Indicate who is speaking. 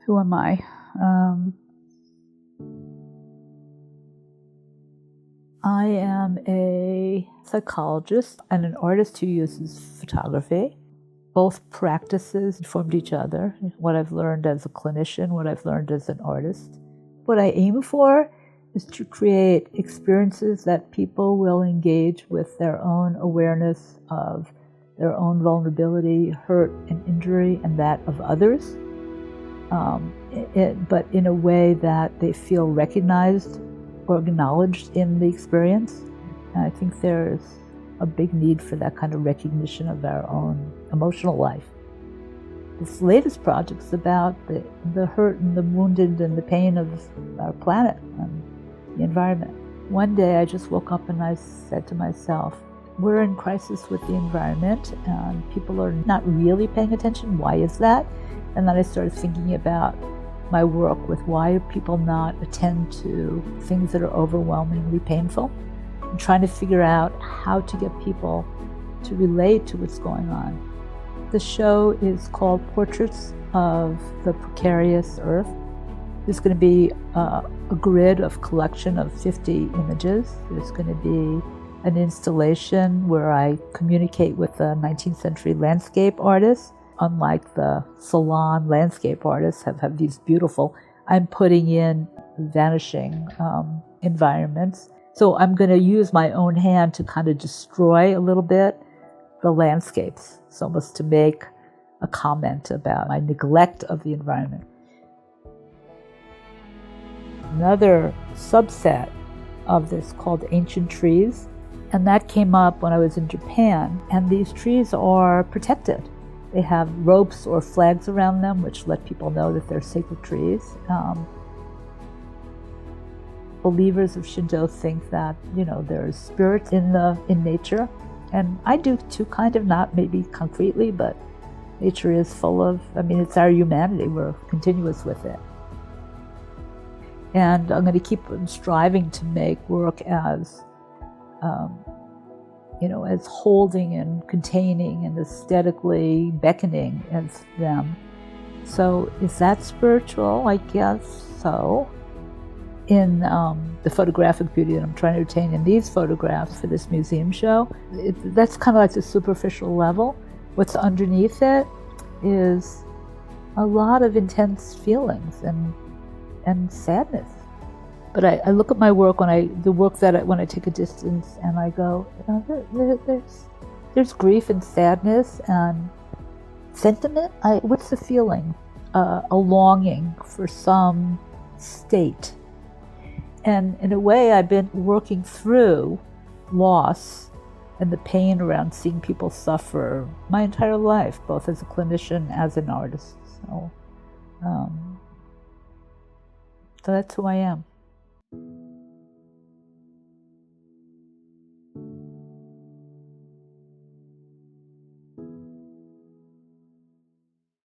Speaker 1: Who am I? I am a psychologist and an artist who uses photography. Both practices informed each other, what I've learned as a clinician, what I've learned as an artist. What I aim for is to create experiences that people will engage with their own awareness of their own vulnerability, hurt, and injury, and that of others, but in a way that they feel recognized or acknowledged in the experience. And I think there's a big need for that kind of recognition of our own emotional life. This latest project is about the hurt and the wounded and the pain of our planet and the environment. One day I just woke up and I said to myself, we're in crisis with the environment and people are not really paying attention. Why is that? And then I started thinking about my work with why people not attend to things that are overwhelmingly painful, and trying to figure out how to get people to relate to what's going on. The show is called Portraits of the Precarious Earth. There's going to be a grid of collection of 50 images. There's going to be an installation where I communicate with a 19th century landscape artist. Unlike the salon landscape artists have these beautiful, I'm putting in vanishing environments. So I'm going to use my own hand to kind of destroy a little bit the landscapes. It's almost to make a comment about my neglect of the environment. Another subset of this called ancient trees, and that came up when I was in Japan, and these trees are protected. They have ropes or flags around them which let people know that they're sacred trees. Believers of Shinto think that, there's spirits in nature. And I do too, kind of, not maybe concretely, but nature is full of, it's our humanity. We're continuous with it. And I'm going to keep striving to make work as as holding and containing and aesthetically beckoning as them. So is that spiritual? I guess so. In the photographic beauty that I'm trying to attain in these photographs for this museum show, that's kind of like the superficial level. What's underneath it is a lot of intense feelings and sadness. But I look at my work when I take a distance and I go, there's grief and sadness and sentiment. What's the feeling? A longing for some state. And in a way, I've been working through loss and the pain around seeing people suffer my entire life, both as a clinician, as an artist. So that's who I am.